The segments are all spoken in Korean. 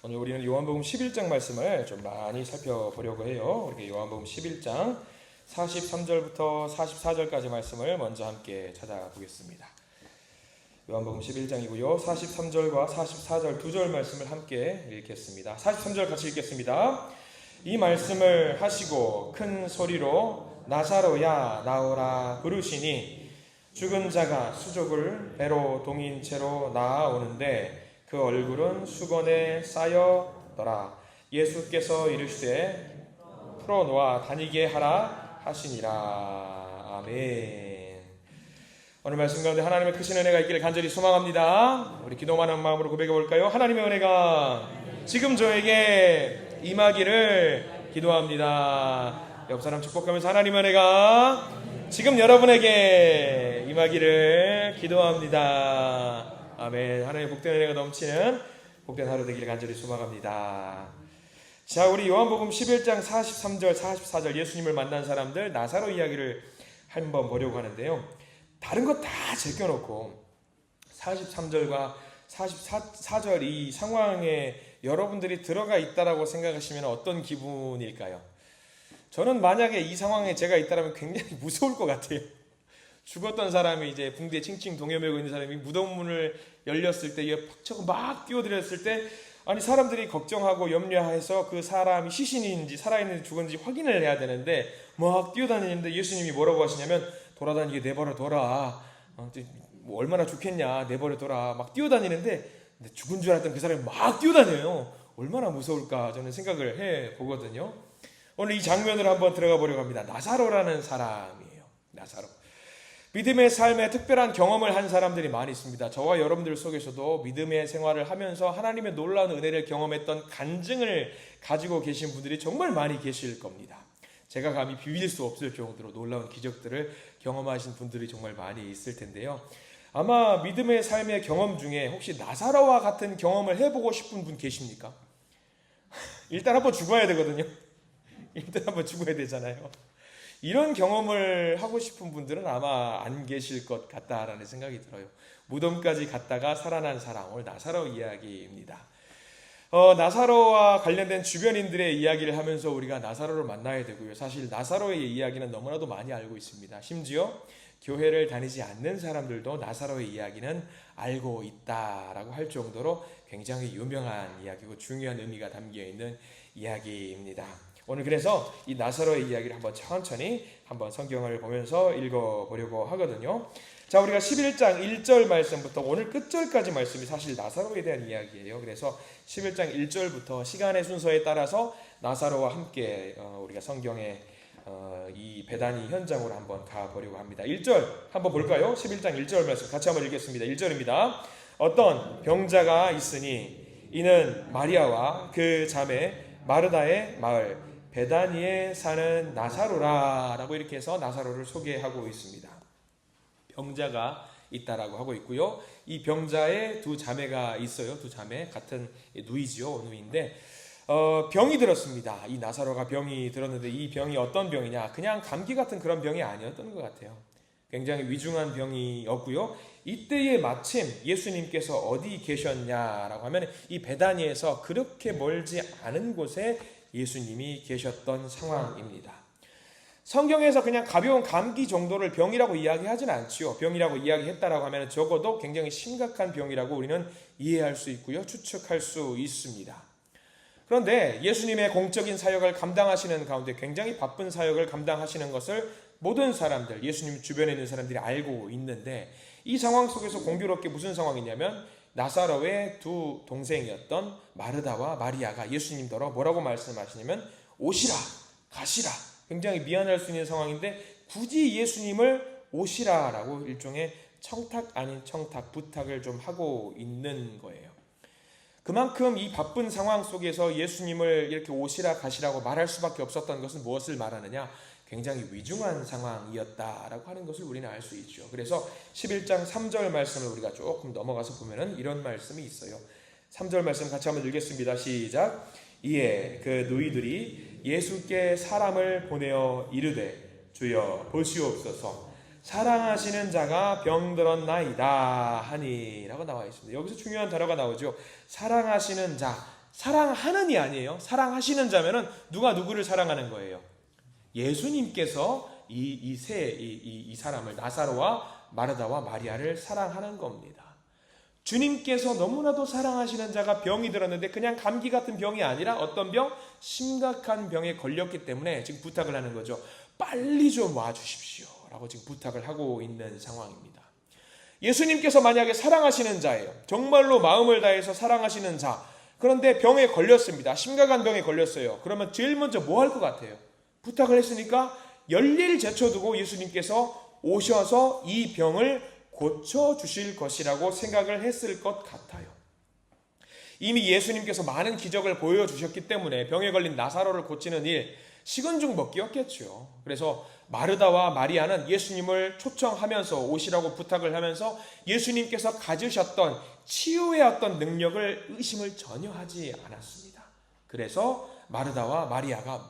오늘 우리는 요한복음 11장 말씀을 좀 많이 살펴보려고 해요. 우리 요한복음 11장 43절부터 44절까지 말씀을 먼저 함께 찾아보겠습니다. 요한복음 11장이고요. 43절과 44절 두 절 말씀을 함께 읽겠습니다. 43절 같이 읽겠습니다. 이 말씀을 하시고 큰 소리로 나사로야 나오라 부르시니 죽은 자가 수족을 배로 동인 채로 나아오는데 그 얼굴은 수건에 쌓여더라. 예수께서 이르시되 풀어놓아 다니게 하라 하시니라. 아멘. 오늘 말씀 가운데 하나님의 크신 은혜가 있기를 간절히 소망합니다. 우리 기도하는 마음으로 고백해 볼까요? 하나님의 은혜가 지금 저에게 임하기를 기도합니다. 옆 사람 축복하면서 하나님의 은혜가 지금 여러분에게 임하기를 기도합니다. 아멘. 하나님의 복된 은혜가 넘치는 복된 하루 되기를 간절히 소망합니다. 자, 우리 요한복음 11장 43절 44절 예수님을 만난 사람들 나사로 이야기를 한번 보려고 하는데요. 다른 거 다 제껴놓고 43절과 44절 이 상황에 여러분들이 들어가 있다라고 생각하시면 어떤 기분일까요? 저는 만약에 이 상황에 제가 있다면 굉장히 무서울 것 같아요. 죽었던 사람이 이제 붕대에 칭칭 동여매고 있는 사람이 무덤 문을 열렸을 때 팍 막 뛰어들었을 때 아니 사람들이 걱정하고 염려해서 그 사람이 시신인지 살아있는지 죽은지 확인을 해야 되는데 막 뛰어다니는데 예수님이 뭐라고 하시냐면 돌아다니게 내버려둬라. 얼마나 좋겠냐 내버려둬라. 막 뛰어다니는데 죽은 줄 알았던 그 사람이 막 뛰어다녀요. 얼마나 무서울까 저는 생각을 해보거든요. 오늘 이 장면을 한번 들어가 보려고 합니다. 나사로라는 사람이에요. 나사로. 믿음의 삶에 특별한 경험을 한 사람들이 많이 있습니다. 저와 여러분들 속에서도 믿음의 생활을 하면서 하나님의 놀라운 은혜를 경험했던 간증을 가지고 계신 분들이 정말 많이 계실 겁니다. 제가 감히 비빌 수 없을 정도로 놀라운 기적들을 경험하신 분들이 정말 많이 있을 텐데요. 아마 믿음의 삶의 경험 중에 혹시 나사로와 같은 경험을 해보고 싶은 분 계십니까? 일단 한번 죽어야 되거든요. 일단 한번 죽어야 되잖아요. 이런 경험을 하고 싶은 분들은 아마 안 계실 것 같다라는 생각이 들어요. 무덤까지 갔다가 살아난 사람, 오늘 나사로 이야기입니다. 나사로와 관련된 주변인들의 이야기를 하면서 우리가 나사로를 만나야 되고요. 사실 나사로의 이야기는 너무나도 많이 알고 있습니다. 심지어 교회를 다니지 않는 사람들도 나사로의 이야기는 알고 있다라고 할 정도로 굉장히 유명한 이야기고 중요한 의미가 담겨있는 이야기입니다. 오늘 그래서 이 나사로의 이야기를 한번 천천히 한번 성경을 보면서 읽어보려고 하거든요. 자, 우리가 11장 1절 말씀부터 오늘 끝절까지 말씀이 사실 나사로에 대한 이야기예요. 그래서 11장 1절부터 시간의 순서에 따라서 나사로와 함께 우리가 성경의 이 배단위 현장으로 한번 가보려고 합니다. 1절 한번 볼까요? 11장 1절 말씀 같이 한번 읽겠습니다. 1절입니다. 어떤 병자가 있으니 이는 마리아와 그 자매 마르다의 마을 베다니에 사는 나사로라 라고 이렇게 해서 나사로를 소개하고 있습니다. 병자가 있다라고 하고 있고요. 이 병자의 두 자매가 있어요. 두 자매 같은 누이지요. 누이인데 병이 들었습니다. 이 나사로가 병이 들었는데 이 병이 어떤 병이냐? 그냥 감기 같은 그런 병이 아니었던 것 같아요. 굉장히 위중한 병이었고요. 이때에 마침 예수님께서 어디 계셨냐라고 하면 이 베다니에서 그렇게 멀지 않은 곳에 예수님이 계셨던 상황입니다. 성경에서 그냥 가벼운 감기 정도를 병이라고 이야기하진 않지요. 병이라고 이야기했다라고 하면 적어도 굉장히 심각한 병이라고 우리는 이해할 수 있고요. 추측할 수 있습니다. 그런데 예수님의 공적인 사역을 감당하시는 가운데 굉장히 바쁜 사역을 감당하시는 것을 모든 사람들, 예수님 주변에 있는 사람들이 알고 있는데 이 상황 속에서 공교롭게 무슨 상황이냐면 나사로의 두 동생이었던 마르다와 마리아가 예수님더러 뭐라고 말씀하시냐면 오시라, 가시라. 굉장히 미안할 수 있는 상황인데 굳이 예수님을 오시라라고 일종의 청탁 아닌 청탁, 부탁을 좀 하고 있는 거예요. 그만큼 이 바쁜 상황 속에서 예수님을 이렇게 오시라 가시라고 말할 수밖에 없었던 것은 무엇을 말하느냐? 굉장히 위중한 상황이었다라고 하는 것을 우리는 알 수 있죠. 그래서 11장 3절 말씀을 우리가 조금 넘어가서 보면은 이런 말씀이 있어요. 3절 말씀 같이 한번 읽겠습니다. 시작. 이에 그 누이들이 예수께 사람을 보내어 이르되 주여 보시옵소서 사랑하시는 자가 병들었나이다 하니 라고 나와 있습니다. 여기서 중요한 단어가 나오죠. 사랑하시는 자, 사랑하는이 아니에요. 사랑하시는 자면은 누가 누구를 사랑하는 거예요? 예수님께서 이 사람을, 나사로와 마르다와 마리아를 사랑하는 겁니다. 주님께서 너무나도 사랑하시는 자가 병이 들었는데 그냥 감기 같은 병이 아니라 어떤 병? 심각한 병에 걸렸기 때문에 지금 부탁을 하는 거죠. 빨리 좀 와주십시오 라고 지금 부탁을 하고 있는 상황입니다. 예수님께서 만약에 사랑하시는 자예요. 정말로 마음을 다해서 사랑하시는 자. 그런데 병에 걸렸습니다. 심각한 병에 걸렸어요. 그러면 제일 먼저 뭐 할 것 같아요? 부탁을 했으니까 열일 제쳐두고 예수님께서 오셔서 이 병을 고쳐주실 것이라고 생각을 했을 것 같아요. 이미 예수님께서 많은 기적을 보여주셨기 때문에 병에 걸린 나사로를 고치는 일, 식은 죽 먹기였겠죠. 그래서 마르다와 마리아는 예수님을 초청하면서 오시라고 부탁을 하면서 예수님께서 가지셨던 치유의 어떤 능력을 의심을 전혀 하지 않았습니다. 그래서 마르다와 마리아가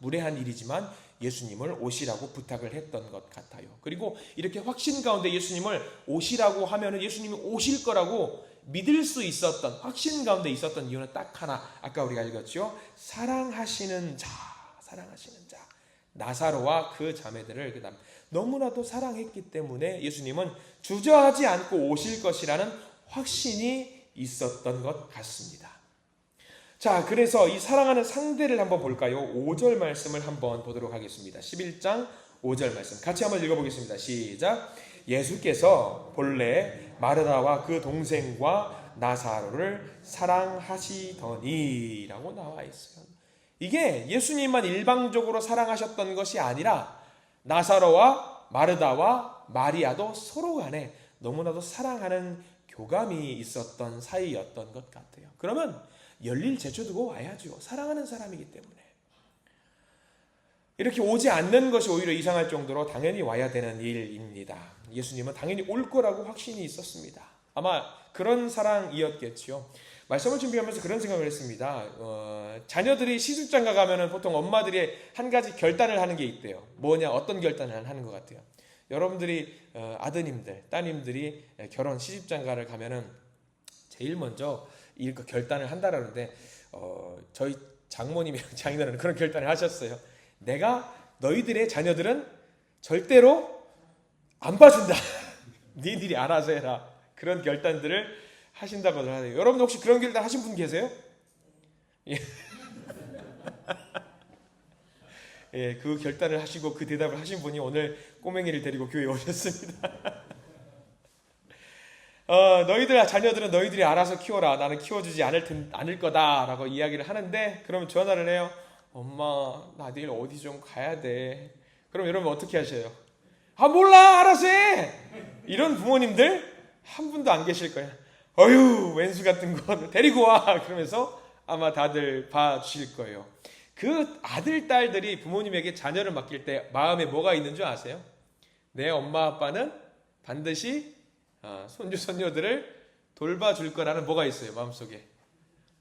무례한 일이지만 예수님을 오시라고 부탁을 했던 것 같아요. 그리고 이렇게 확신 가운데 예수님을 오시라고 하면은 예수님이 오실 거라고 믿을 수 있었던, 확신 가운데 있었던 이유는 딱 하나, 아까 우리가 읽었죠. 사랑하시는 자. 나사로와 그 자매들을 너무나도 사랑했기 때문에 예수님은 주저하지 않고 오실 것이라는 확신이 있었던 것 같습니다. 자, 그래서 이 사랑하는 상대를 한번 볼까요? 5절 말씀을 한번 보도록 하겠습니다. 11장 5절 말씀 같이 한번 읽어보겠습니다. 시작. 예수께서 본래 마르다와 그 동생과 나사로를 사랑하시더니 라고 나와 있어요. 이게 예수님만 일방적으로 사랑하셨던 것이 아니라 나사로와 마르다와 마리아도 서로 간에 너무나도 사랑하는 교감이 있었던 사이였던 것 같아요. 그러면 열일 제쳐두고 와야죠. 사랑하는 사람이기 때문에. 이렇게 오지 않는 것이 오히려 이상할 정도로 당연히 와야 되는 일입니다. 예수님은 당연히 올 거라고 확신이 있었습니다. 아마 그런 사랑이었겠죠. 말씀을 준비하면서 그런 생각을 했습니다. 자녀들이 시집장가 가면은 보통 엄마들이 한 가지 결단을 하는 게 있대요. 뭐냐, 어떤 결단을 하는 것 같아요. 여러분들이 아드님들, 따님들이 결혼 시집장가를 가면은 제일 먼저 이 결단을 한다라는데 저희 장모님이랑 장인어른은 그런 결단을 하셨어요. 내가 너희들의 자녀들은 절대로 안 봐준다. 니들이 알아서 해라. 그런 결단들을 하신다고 하네요. 여러분 혹시 그런 결단 하신 분 계세요? 예. 예, 그 결단을 하시고 그 대답을 하신 분이 오늘 꼬맹이를 데리고 교회에 오셨습니다. 너희들 자녀들은 너희들이 알아서 키워라. 나는 키워주지 않을 거다라고 이야기를 하는데, 그러면 전화를 해요. 엄마, 나 내일 어디 좀 가야 돼. 그럼 여러분 어떻게 하셔요? 아, 몰라, 알아서 해. 이런 부모님들 한 분도 안 계실 거예요. 어휴, 왼수 같은 거 데리고 와. 그러면서 아마 다들 봐주실 거예요. 그 아들, 딸들이 부모님에게 자녀를 맡길 때 마음에 뭐가 있는 줄 아세요? 내 엄마, 아빠는 반드시 손주, 손녀들을 돌봐줄 거라는 뭐가 있어요, 마음속에.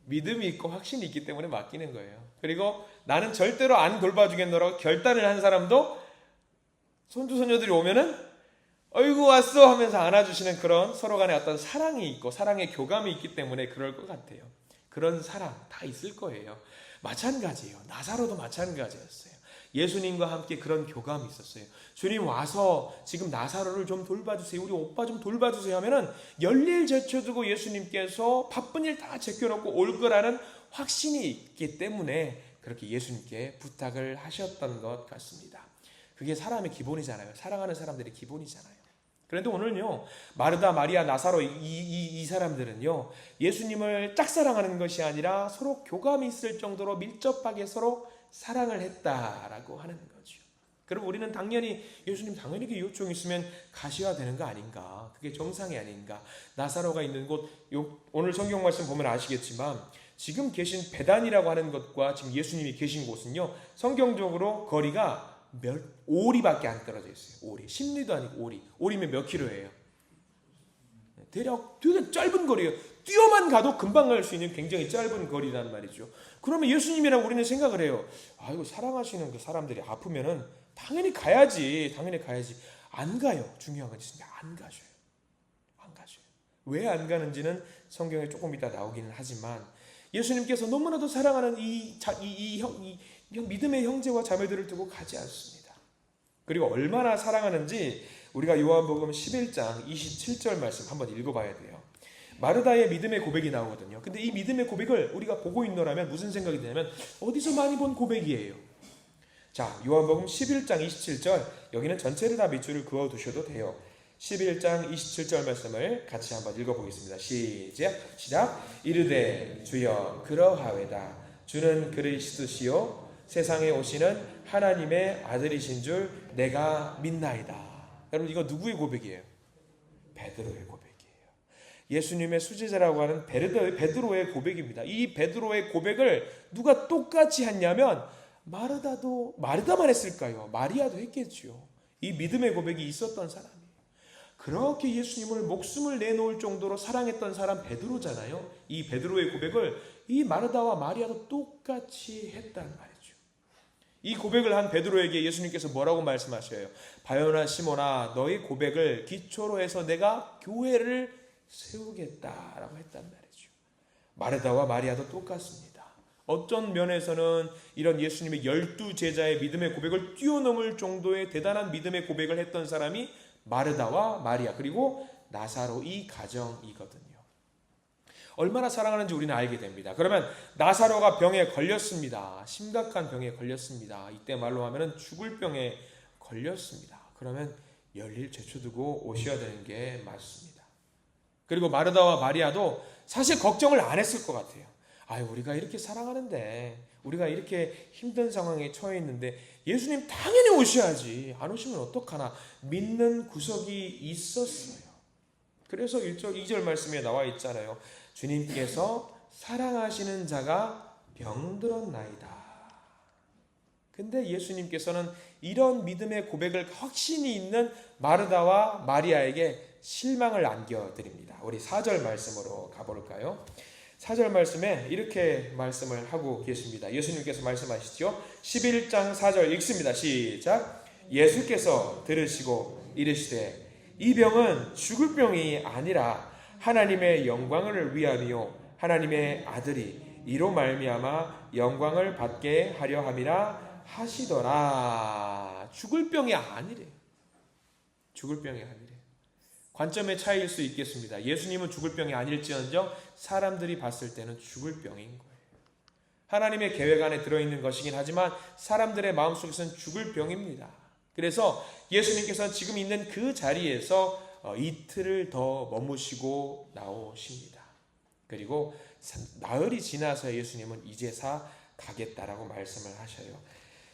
믿음이 있고 확신이 있기 때문에 맡기는 거예요. 그리고 나는 절대로 안 돌봐주겠노라고 결단을 한 사람도 손주, 손녀들이 오면은 어이구 왔어 하면서 안아주시는 그런 서로 간에 어떤 사랑이 있고 사랑의 교감이 있기 때문에 그럴 것 같아요. 그런 사랑 다 있을 거예요. 마찬가지예요. 나사로도 마찬가지였어요. 예수님과 함께 그런 교감이 있었어요. 주님 와서 지금 나사로를 좀 돌봐주세요. 우리 오빠 좀 돌봐주세요 하면은 열일 제쳐두고 예수님께서 바쁜 일 다 제껴놓고 올 거라는 확신이 있기 때문에 그렇게 예수님께 부탁을 하셨던 것 같습니다. 그게 사람의 기본이잖아요. 사랑하는 사람들의 기본이잖아요. 그런데 오늘은요, 마르다, 마리아, 나사로 이 사람들은요, 예수님을 짝사랑하는 것이 아니라 서로 교감이 있을 정도로 밀접하게 서로 사랑을 했다라고 하는 거죠. 그럼 우리는 당연히 예수님 당연히 요청이 있으면 가셔야 되는 거 아닌가? 그게 정상이 아닌가? 나사로가 있는 곳, 오늘 성경 말씀 보면 아시겠지만 지금 계신 베단이라고 하는 것과 지금 예수님이 계신 곳은요, 성경적으로 거리가 오리밖에 안 떨어져 있어요. 오리. 10리도 아니고 오리. 오리면 몇 킬로예요? 대략 되게 짧은 거리예요. 뛰어만 가도 금방 갈 수 있는 굉장히 짧은 거리란 말이죠. 그러면 예수님이라고 우리는 생각을 해요. 아, 이거 사랑하시는 그 사람들이 아프면은 당연히 가야지. 안 가요. 중요한 건 있습니다. 안 가셔요. 왜 안 가는지는 성경에 조금 이따 나오기는 하지만 예수님께서 너무나도 사랑하는 이 믿음의 형제와 자매들을 두고 가지 않습니다. 그리고 얼마나 사랑하는지 우리가 요한복음 11장 27절 말씀 한번 읽어봐야 돼요. 마르다의 믿음의 고백이 나오거든요. 근데 이 믿음의 고백을 우리가 보고 있노라면 무슨 생각이 드냐면 어디서 많이 본 고백이에요. 자, 요한복음 11장 27절, 여기는 전체를 다 밑줄을 그어 두셔도 돼요. 11장 27절 말씀을 같이 한번 읽어보겠습니다. 시작. 이르되 주여 그러하외다. 주는 그리스도시요 세상에 오시는 하나님의 아들이신 줄 내가 믿나이다. 여러분, 이거 누구의 고백이에요? 베드로의 고백이에요. 예수님의 수제자라고 하는 베드로의 고백입니다. 이 베드로의 고백을 누가 똑같이 했냐면 마르다만 했을까요? 마리아도 했겠죠. 이 믿음의 고백이 있었던 사람이에요. 그렇게 예수님을 목숨을 내놓을 정도로 사랑했던 사람 베드로잖아요. 이 베드로의 고백을 이 마르다와 마리아도 똑같이 했단 말이죠. 이 고백을 한 베드로에게 예수님께서 뭐라고 말씀하셔요? 바요나 시몬아, 너의 고백을 기초로 해서 내가 교회를 세우겠다라고 했단 말이죠. 마르다와 마리아도 똑같습니다. 어떤 면에서는 이런 예수님의 12제자의 믿음의 고백을 뛰어넘을 정도의 대단한 믿음의 고백을 했던 사람이 마르다와 마리아, 그리고 나사로 이 가정이거든요. 얼마나 사랑하는지 우리는 알게 됩니다. 그러면 나사로가 병에 걸렸습니다. 심각한 병에 걸렸습니다. 이때 말로 하면 죽을 병에 걸렸습니다. 그러면 열일 제쳐두고 오셔야 되는 게 맞습니다. 그리고 마르다와 마리아도 사실 걱정을 안 했을 것 같아요. 우리가 이렇게 사랑하는데, 우리가 이렇게 힘든 상황에 처해 있는데 예수님 당연히 오셔야지, 안 오시면 어떡하나 믿는 구석이 있었어요. 그래서 1절 2절 말씀에 나와 있잖아요. 주님께서 사랑하시는 자가 병들었나이다. 근데 예수님께서는 이런 믿음의 고백을 확신이 있는 마르다와 마리아에게 실망을 안겨드립니다. 우리 4절 말씀으로 가볼까요? 4절 말씀에 이렇게 말씀을 하고 계십니다. 예수님께서 말씀하시죠. 11장 4절 읽습니다. 시작. 예수께서 들으시고 이르시되 이 병은 죽을 병이 아니라 하나님의 영광을 위함이요 하나님의 아들이 이로 말미암아 영광을 받게 하려 함이라 하시더라. 죽을 병이 아니래. 죽을 병이 아니래. 관점의 차이일 수 있겠습니다. 예수님은 죽을 병이 아닐지언정 사람들이 봤을 때는 죽을 병인 거예요. 하나님의 계획 안에 들어있는 것이긴 하지만 사람들의 마음속에서는 죽을 병입니다. 그래서 예수님께서는 지금 있는 그 자리에서 이틀을 더 머무시고 나오십니다. 그리고 나흘이 지나서 예수님은 이제사 가겠다라고 말씀을 하셔요.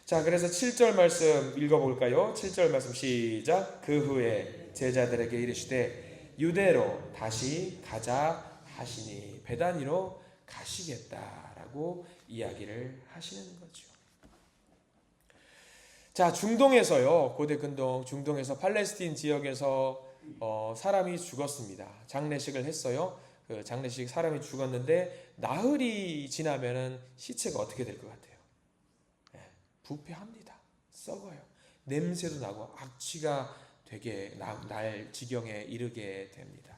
자, 그래서 7절 말씀 읽어볼까요? 7절 말씀 시작. 그 후에 제자들에게 이르시되 유대로 다시 가자 하시니 베다니로 가시겠다라고 이야기를 하시는 거죠. 자, 중동에서요, 고대 근동 중동에서 팔레스틴 지역에서 사람이 죽었습니다. 장례식을 했어요. 그 장례식 사람이 죽었는데 나흘이 지나면은 시체가 어떻게 될 것 같아요? 부패합니다. 썩어요. 냄새도 나고 악취가 되게 날 지경에 이르게 됩니다.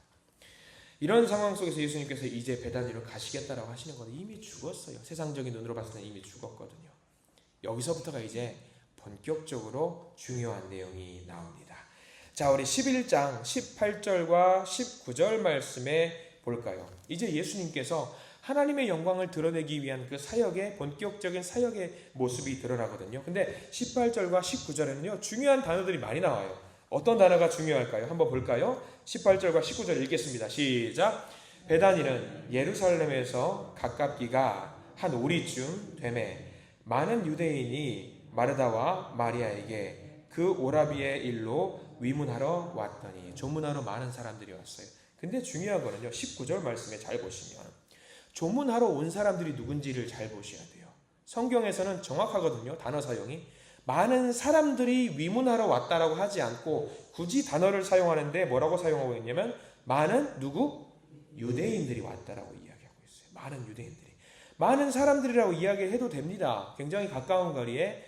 이런 상황 속에서 예수님께서 이제 베다니로 가시겠다라고 하시는 건 이미 죽었어요. 세상적인 눈으로 봤을 때 이미 죽었거든요. 여기서부터가 이제 본격적으로 중요한 내용이 나옵니다. 자, 우리 11장 18절과 19절 말씀에 볼까요? 이제 예수님께서 하나님의 영광을 드러내기 위한 그 사역의 본격적인 사역의 모습이 드러나거든요. 근데 18절과 19절에는요, 중요한 단어들이 많이 나와요. 어떤 단어가 중요할까요? 한번 볼까요? 18절과 19절 읽겠습니다. 시작. 베다니는 예루살렘에서 가깝기가 한 오리쯤 되매 많은 유대인이 마르다와 마리아에게 그 오라비의 일로 위문하러 왔더니, 조문하러 많은 사람들이 왔어요. 근데 중요한 거는요, 19절 말씀에 잘 보시면 조문하러 온 사람들이 누군지를 잘 보셔야 돼요. 성경에서는 정확하거든요, 단어 사용이. 많은 사람들이 위문하러 왔다라고 하지 않고 굳이 단어를 사용하는데 뭐라고 사용하고 있냐면 많은 누구? 유대인들이 왔다라고 이야기하고 있어요. 많은 유대인들이. 많은 사람들이라고 이야기해도 됩니다. 굉장히 가까운 거리에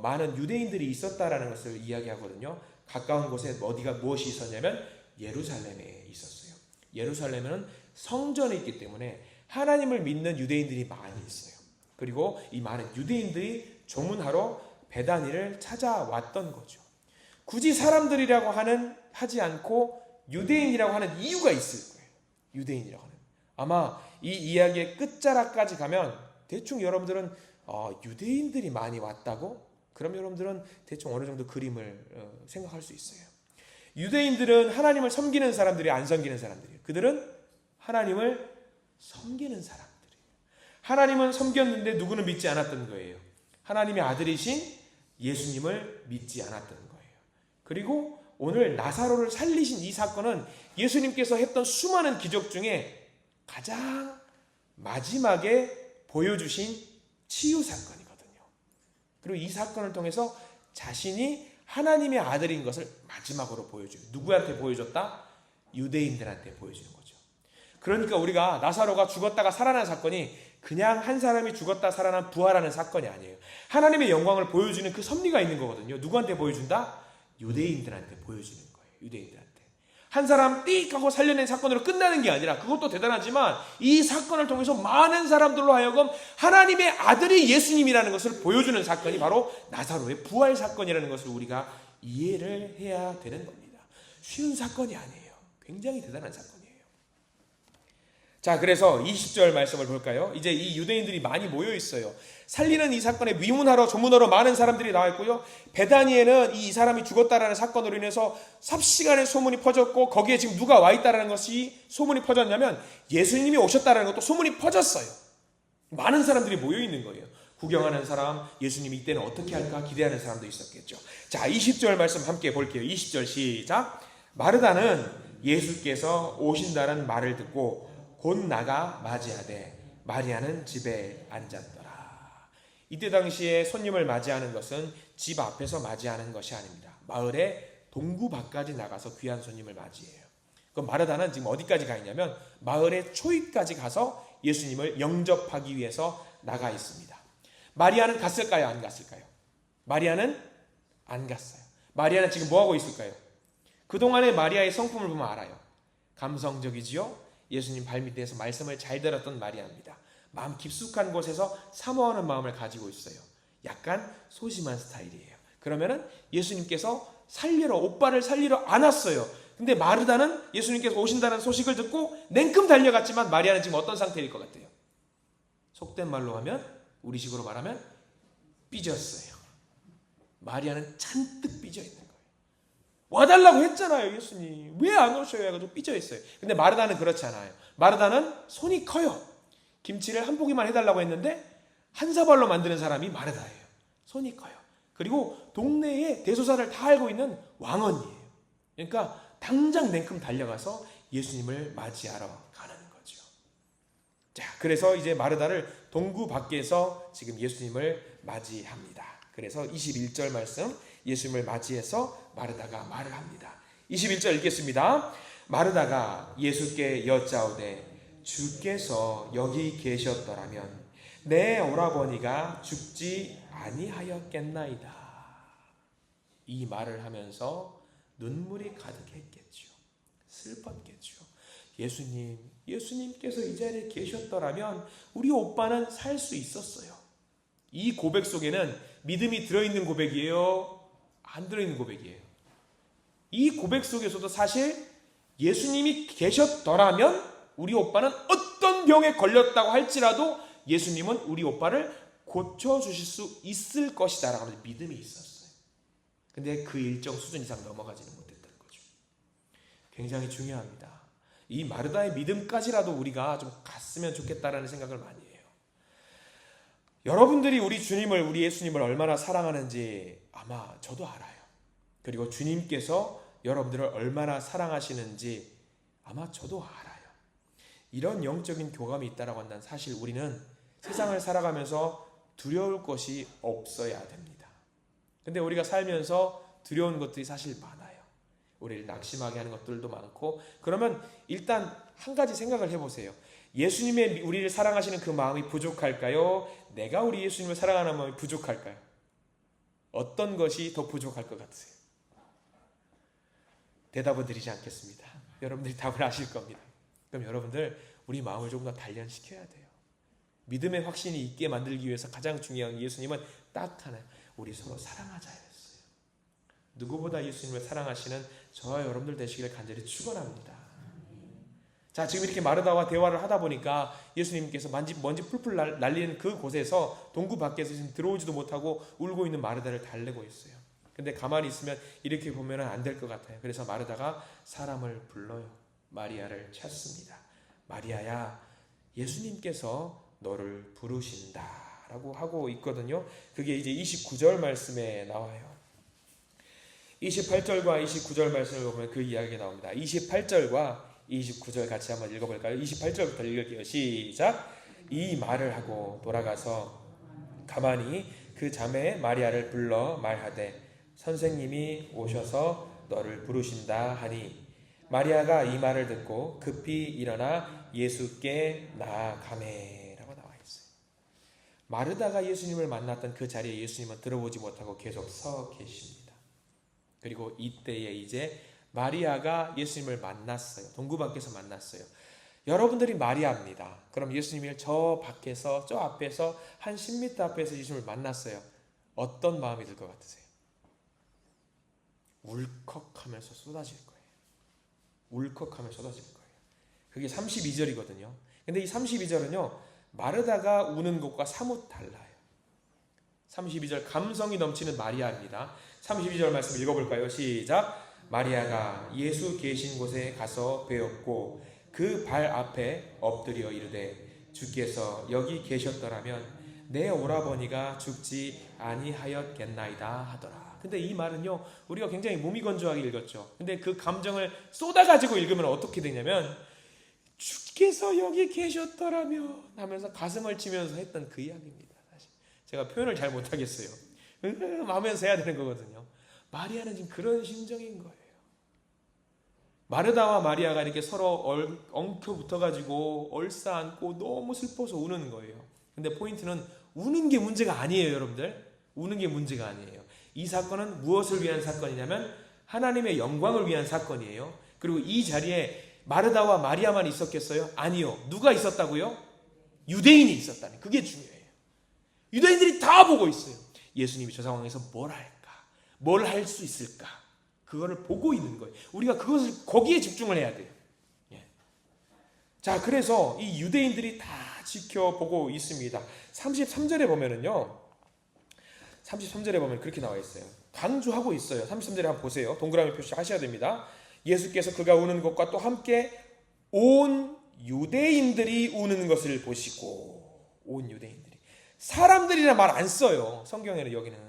많은 유대인들이 있었다라는 것을 이야기하거든요. 가까운 곳에 무엇이 있었냐면 예루살렘에 있었어요. 예루살렘은 성전에 있기 때문에 하나님을 믿는 유대인들이 많이 있어요. 그리고 이 많은 유대인들이 조문하러 베다니를 찾아왔던 거죠. 굳이 사람들이라고 하지 않고 유대인이라고 하는 이유가 있을 거예요. 유대인이라고 하는. 아마 이 이야기의 끝자락까지 가면 대충 여러분들은 유대인들이 많이 왔다고? 그럼 여러분들은 대충 어느 정도 그림을 생각할 수 있어요. 유대인들은 하나님을 섬기는 사람들이 안 섬기는 사람들이에요. 그들은 하나님을 섬기는 사람들이에요. 하나님은 섬겼는데 누구는 믿지 않았던 거예요. 하나님의 아들이신 예수님을 믿지 않았던 거예요. 그리고 오늘 나사로를 살리신 이 사건은 예수님께서 했던 수많은 기적 중에 가장 마지막에 보여주신 치유 사건이거든요. 그리고 이 사건을 통해서 자신이 하나님의 아들인 것을 마지막으로 보여줘요. 누구한테 보여줬다? 유대인들한테 보여주는 거죠. 그러니까 우리가 나사로가 죽었다가 살아난 사건이 그냥 한 사람이 죽었다 살아난 부활하는 사건이 아니에요. 하나님의 영광을 보여주는 그 섭리가 있는 거거든요. 누구한테 보여준다? 유대인들한테 보여주는 거예요. 유대인들한테. 한 사람 띡 하고 살려낸 사건으로 끝나는 게 아니라 그것도 대단하지만 이 사건을 통해서 많은 사람들로 하여금 하나님의 아들이 예수님이라는 것을 보여주는 사건이 바로 나사로의 부활 사건이라는 것을 우리가 이해를 해야 되는 겁니다. 쉬운 사건이 아니에요. 굉장히 대단한 사건이에요. 자, 그래서 20절 말씀을 볼까요? 이제 이 유대인들이 많이 모여 있어요. 살리는 이 사건에 위문하러 조문하러 많은 사람들이 나와 있고요. 베다니에는 이 사람이 죽었다라는 사건으로 인해서 삽시간에 소문이 퍼졌고 거기에 지금 누가 와 있다라는 것이 소문이 퍼졌냐면 예수님이 오셨다라는 것도 소문이 퍼졌어요. 많은 사람들이 모여 있는 거예요. 구경하는 사람, 예수님이 이때는 어떻게 할까 기대하는 사람도 있었겠죠. 자, 20절 말씀 함께 볼게요. 20절 시작. 마르다는 예수께서 오신다는 말을 듣고 곧 나가 맞이하되 마리아는 집에 앉았더라. 이때 당시에 손님을 맞이하는 것은 집 앞에서 맞이하는 것이 아닙니다. 마을의 동구 밖까지 나가서 귀한 손님을 맞이해요. 그럼 마르다는 지금 어디까지 가 있냐면 마을의 초입까지 가서 예수님을 영접하기 위해서 나가 있습니다. 마리아는 갔을까요? 안 갔을까요? 마리아는 안 갔어요. 마리아는 지금 뭐하고 있을까요? 그동안의 마리아의 성품을 보면 알아요. 감성적이지요? 예수님 발밑에서 말씀을 잘 들었던 마리아입니다. 마음 깊숙한 곳에서 사모하는 마음을 가지고 있어요. 약간 소심한 스타일이에요. 그러면은 예수님께서 오빠를 살리러 안 왔어요. 근데 마르다는 예수님께서 오신다는 소식을 듣고 냉큼 달려갔지만 마리아는 지금 어떤 상태일 것 같아요? 속된 말로 하면 우리식으로 말하면 삐졌어요. 마리아는 잔뜩 삐져 있는 거예요. 와달라고 했잖아요, 예수님. 왜 안 오셔요? 해가지고 삐져 있어요. 근데 마르다는 그렇지 않아요. 마르다는 손이 커요. 김치를 한 포기만 해달라고 했는데 한 사발로 만드는 사람이 마르다예요. 손이 커요. 그리고 동네에 대소사를 다 알고 있는 왕언니예요. 그러니까 당장 냉큼 달려가서 예수님을 맞이하러 가는 거죠. 자, 그래서 이제 마르다를 동구 밖에서 지금 예수님을 맞이합니다. 그래서 21절 말씀, 예수님을 맞이해서 마르다가 말을 합니다. 21절 읽겠습니다. 마르다가 예수께 여짜오되 주께서 여기 계셨더라면 내 오라버니가 죽지 아니하였겠나이다. 이 말을 하면서 눈물이 가득했겠죠. 슬펐겠죠. 예수님께서 이 자리에 계셨더라면 우리 오빠는 살 수 있었어요. 이 고백 속에는 믿음이 들어있는 고백이에요? 안 들어있는 고백이에요? 이 고백 속에서도 사실 예수님이 계셨더라면 우리 오빠는 어떤 병에 걸렸다고 할지라도 예수님은 우리 오빠를 고쳐주실 수 있을 것이다 라고 하는 믿음이 있었어요. 근데 그 일정 수준 이상 넘어가지는 못했던 거죠. 굉장히 중요합니다. 이 마르다의 믿음까지라도 우리가 좀 갔으면 좋겠다라는 생각을 많이 해요. 여러분들이 우리 예수님을 얼마나 사랑하는지 아마 저도 알아요. 그리고 주님께서 여러분들을 얼마나 사랑하시는지 아마 저도 알아요. 이런 영적인 교감이 있다라고 한다면 사실 우리는 세상을 살아가면서 두려울 것이 없어야 됩니다. 근데 우리가 살면서 두려운 것들이 사실 많아요. 우리를 낙심하게 하는 것들도 많고, 그러면 일단 한 가지 생각을 해보세요. 예수님의 우리를 사랑하시는 그 마음이 부족할까요? 내가 우리 예수님을 사랑하는 마음이 부족할까요? 어떤 것이 더 부족할 것 같으세요? 대답은 드리지 않겠습니다. 여러분들이 답을 아실 겁니다. 그럼 여러분들 우리 마음을 조금 더 단련시켜야 돼요. 믿음의 확신이 있게 만들기 위해서 가장 중요한 예수님은 딱 하나, 우리 서로 사랑하자였어요. 누구보다 예수님을 사랑하시는 저와 여러분들 되시기를 간절히 축원합니다. 자, 지금 이렇게 마르다와 대화를 하다 보니까 예수님께서 먼지 풀풀 날리는 그 곳에서 동구 밖에서 지금 들어오지도 못하고 울고 있는 마르다를 달래고 있어요. 근데 가만히 있으면 이렇게 보면 안 될 것 같아요. 그래서 마르다가 사람을 불러요. 마리아를 찾습니다. 마리아야, 예수님께서 너를 부르신다 라고 하고 있거든요. 그게 이제 29절 말씀에 나와요. 28절과 29절 말씀을 보면 그 이야기가 나옵니다. 28절과 29절 같이 한번 읽어볼까요? 28절부터 읽을게요. 시작. 이 말을 하고 돌아가서 가만히 그 자매 마리아를 불러 말하되 선생님이 오셔서 너를 부르신다 하니 마리아가 이 말을 듣고 급히 일어나 예수께 나아가매 라고 나와 있어요. 마르다가 예수님을 만났던 그 자리에 예수님은 들어오지 못하고 계속 서 계십니다. 그리고 이때에 이제 마리아가 예수님을 만났어요. 동구 밖에서 만났어요. 여러분들이 마리아입니다. 그럼 예수님이 저 밖에서, 저 앞에서 한 10m 앞에서 예수님을 만났어요. 어떤 마음이 들 것 같으세요? 울컥하면서 쏟아질 거예요. 울컥하면서 쏟아질 거예요. 그게 32절이거든요. 근데 이 32절은요, 마르다가 우는 것과 사뭇 달라요. 32절 감성이 넘치는 마리아입니다. 32절 말씀 읽어볼까요? 시작. 마리아가 예수 계신 곳에 가서 배웠고 그 발 앞에 엎드려 이르되 주께서 여기 계셨더라면 내 오라버니가 죽지 아니하였겠나이다 하더라. 근데 이 말은요, 우리가 굉장히 무미건조하게 읽었죠. 근데 그 감정을 쏟아가지고 읽으면 어떻게 되냐면 주께서 여기 계셨더라면 하면서 가슴을 치면서 했던 그 이야기입니다. 사실 제가 표현을 잘 못하겠어요. 하면서 해야 되는 거거든요. 마리아는 지금 그런 심정인 거예요. 마르다와 마리아가 이렇게 서로 엉켜 붙어가지고 얼싸안고 너무 슬퍼서 우는 거예요. 근데 포인트는 우는 게 문제가 아니에요, 여러분들. 우는 게 문제가 아니에요. 이 사건은 무엇을 위한 사건이냐면 하나님의 영광을 위한 사건이에요. 그리고 이 자리에 마르다와 마리아만 있었겠어요? 아니요. 누가 있었다고요? 유대인이 있었다니. 그게 중요해요. 유대인들이 다 보고 있어요. 예수님이 저 상황에서 뭘 할까? 뭘 할 수 있을까? 그거를 보고 있는 거예요. 우리가 그것을 거기에 집중을 해야 돼요. 예. 자, 그래서 이 유대인들이 다 지켜보고 있습니다. 33절에 보면은요, 33절에 보면 그렇게 나와 있어요. 강조하고 있어요. 33절에 한번 보세요. 동그라미 표시하셔야 됩니다. 예수께서 그가 우는 것과 또 함께 온 유대인들이 우는 것을 보시고, 온 유대인들이. 사람들이라 말 안 써요. 성경에는 여기는.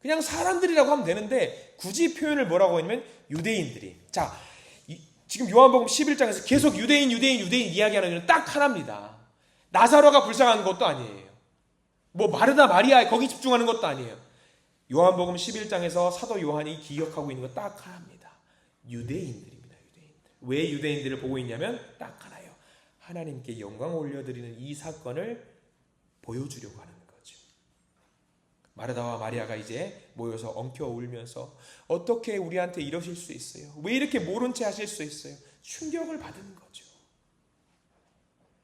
그냥 사람들이라고 하면 되는데 굳이 표현을 뭐라고 하냐면 유대인들이. 자, 지금 요한복음 11장에서 계속 유대인 이야기하는 것은 딱 하나입니다. 나사로가 불쌍한 것도 아니에요. 뭐 마르다 마리아 거기 집중하는 것도 아니에요. 요한복음 11장에서 사도 요한이 기억하고 있는 건 딱 하나입니다. 유대인들입니다. 유대인들. 왜 유대인들을 보고 있냐면 딱 하나예요. 하나님께 영광을 올려드리는 이 사건을 보여주려고 하는 거죠. 마르다와 마리아가 이제 모여서 엉켜 울면서 어떻게 우리한테 이러실 수 있어요? 왜 이렇게 모른 채 하실 수 있어요? 충격을 받은 거죠.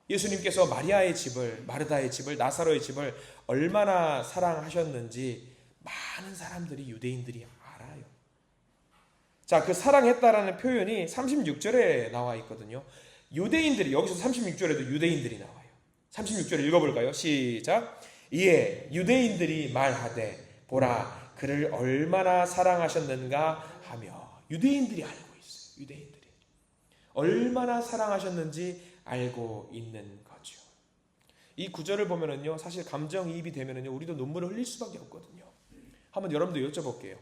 예수님께서 마리아의 집을, 마르다의 집을, 나사로의 집을 얼마나 사랑하셨는지 많은 사람들이, 유대인들이 알아요. 자, 그 사랑했다라는 표현이 36절에 나와 있거든요. 유대인들이, 여기서 36절에도 유대인들이 나와요. 36절 읽어볼까요? 시작. 이에 유대인들이 말하되 보라 그를 얼마나 사랑하셨는가 하며. 유대인들이 알고 있어요. 유대인들이 얼마나 사랑하셨는지 알고 있는 거죠. 이 구절을 보면은요, 사실 감정이입이 되면은요, 우리도 눈물을 흘릴 수밖에 없거든요. 한번 여러분도 여쭤볼게요.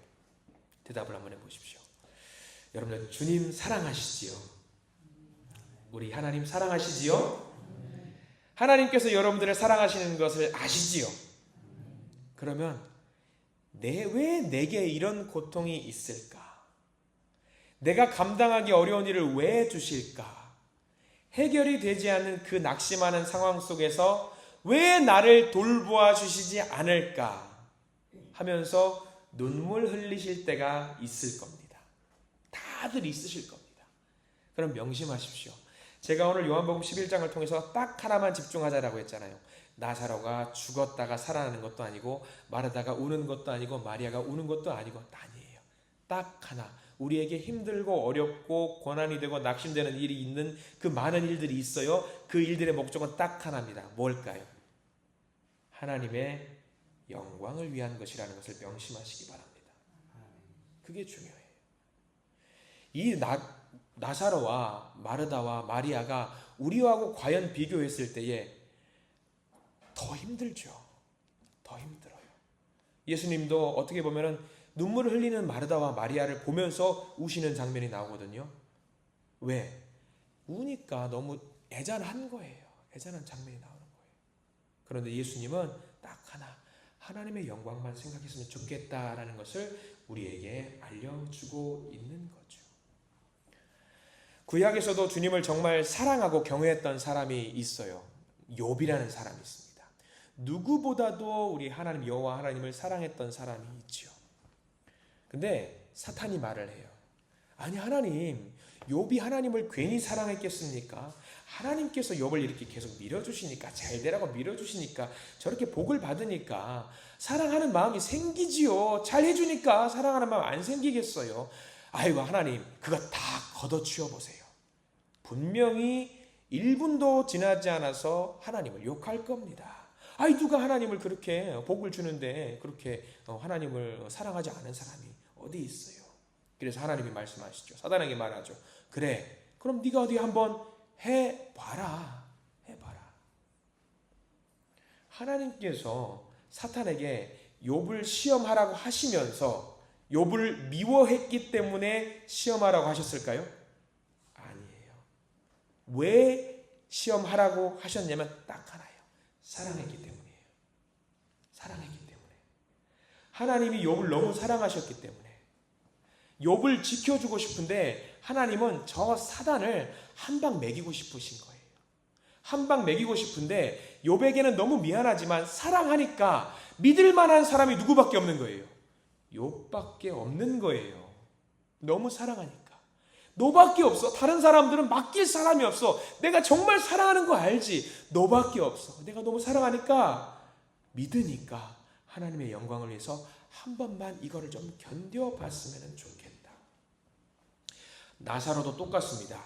대답을 한번 해보십시오. 여러분들 주님 사랑하시지요? 우리 하나님 사랑하시지요? 하나님께서 여러분들을 사랑하시는 것을 아시지요? 그러면 왜 내게 이런 고통이 있을까? 내가 감당하기 어려운 일을 왜 주실까? 해결이 되지 않는 그 낙심하는 상황 속에서 왜 나를 돌보아 주시지 않을까? 하면서 눈물 흘리실 때가 있을 겁니다. 다들 있으실 겁니다. 그럼 명심하십시오. 제가 오늘 요한복음 11장을 통해서 딱 하나만 집중하자라고 했잖아요. 나사로가 죽었다가 살아나는 것도 아니고, 마르다가 우는 것도 아니고, 마리아가 우는 것도 아니고, 아니에요. 딱 하나, 우리에게 힘들고 어렵고 고난이 되고 낙심되는 일이 있는 그 많은 일들이 있어요. 그 일들의 목적은 딱 하나입니다. 뭘까요? 하나님의 영광을 위한 것이라는 것을 명심하시기 바랍니다. 그게 중요해요. 이 나사로와 마르다와 마리아가 우리하고 과연 비교했을 때에 더 힘들죠. 더 힘들어요. 예수님도 어떻게 보면은 눈물을 흘리는 마르다와 마리아를 보면서 우시는 장면이 나오거든요. 왜? 우니까 너무 애잔한 거예요. 애잔한 장면이 나오는 거예요. 그런데 예수님은 딱 하나, 하나님의 영광만 생각했으면 좋겠다라는 것을 우리에게 알려주고 있는 거죠. 구약에서도 주님을 정말 사랑하고 경외했던 사람이 있어요. 욥이라는 사람이 있습니다. 누구보다도 우리 하나님 여호와 하나님을 사랑했던 사람이 있죠. 근데 사탄이 말을 해요. 아니, 하나님, 욥이 하나님을 괜히 사랑했겠습니까? 하나님께서 욥을 이렇게 계속 밀어주시니까, 잘 되라고 밀어주시니까, 저렇게 복을 받으니까 사랑하는 마음이 생기지요. 잘 해주니까 사랑하는 마음 안 생기겠어요. 아이고, 하나님, 그거 다 걷어치워 보세요. 분명히 1분도 지나지 않아서 하나님을 욕할 겁니다. 아이, 누가 하나님을 그렇게 복을 주는데 그렇게 하나님을 사랑하지 않은 사람이 어디 있어요? 그래서 하나님이 말씀하시죠. 사단에게 말하죠. 그래, 그럼 네가 어디 한번 해봐라. 해봐라. 하나님께서 사탄에게 욥을 시험하라고 하시면서 욥을 미워했기 때문에 시험하라고 하셨을까요? 아니에요. 왜 시험하라고 하셨냐면 딱 하나예요. 사랑했기 때문이에요. 사랑했기 때문에. 하나님이 욥을 너무 사랑하셨기 때문에. 욥을 지켜주고 싶은데 하나님은 저 사단을 한 방 먹이고 싶으신 거예요. 한 방 먹이고 싶은데 욥에게는 너무 미안하지만 사랑하니까 믿을 만한 사람이 누구밖에 없는 거예요? 욥밖에 없는 거예요. 너무 사랑하니까. 너밖에 없어. 다른 사람들은 맡길 사람이 없어. 내가 정말 사랑하는 거 알지? 너밖에 없어. 내가 너무 사랑하니까, 믿으니까 하나님의 영광을 위해서 한 번만 이거를 좀 견뎌봤으면 좋겠다. 나사로도 똑같습니다.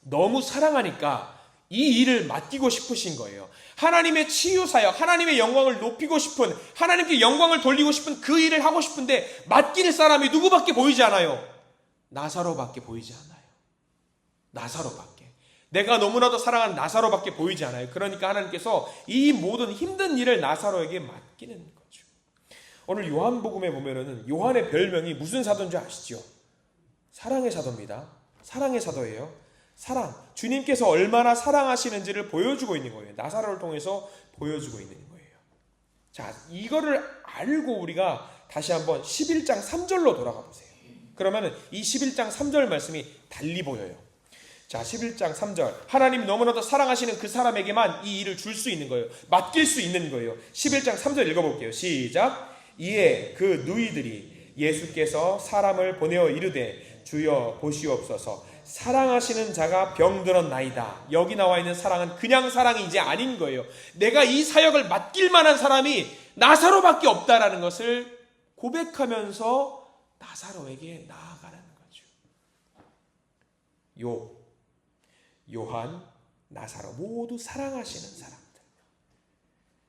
너무 사랑하니까 이 일을 맡기고 싶으신 거예요. 하나님의 치유사역, 하나님의 영광을 높이고 싶은, 하나님께 영광을 돌리고 싶은 그 일을 하고 싶은데 맡길 사람이 누구밖에 보이지 않아요? 나사로밖에 보이지 않아요. 나사로밖에. 내가 너무나도 사랑하는 나사로밖에 보이지 않아요. 그러니까 하나님께서 이 모든 힘든 일을 나사로에게 맡기는 거죠. 오늘 요한복음에 보면은 요한의 별명이 무슨 사도인지 아시죠? 사랑의 사도입니다. 사랑의 사도예요. 사랑. 주님께서 얼마나 사랑하시는지를 보여주고 있는 거예요. 나사로를 통해서 보여주고 있는 거예요. 자, 이거를 알고 우리가 다시 한번 11장 3절로 돌아가 보세요. 그러면 이 11장 3절 말씀이 달리 보여요. 자, 11장 3절. 하나님 너무나도 사랑하시는 그 사람에게만 이 일을 줄 수 있는 거예요. 맡길 수 있는 거예요. 11장 3절 읽어볼게요. 시작. 이에 그 누이들이 예수께서 사람을 보내어 이르되 주여 보시옵소서, 사랑하시는 자가 병들었나이다. 여기 나와 있는 사랑은 그냥 사랑이 이제 아닌 거예요. 내가 이 사역을 맡길 만한 사람이 나사로밖에 없다라는 것을 고백하면서 나사로에게 나아가는 거죠. 요한, 나사로 모두 사랑하시는 사람들.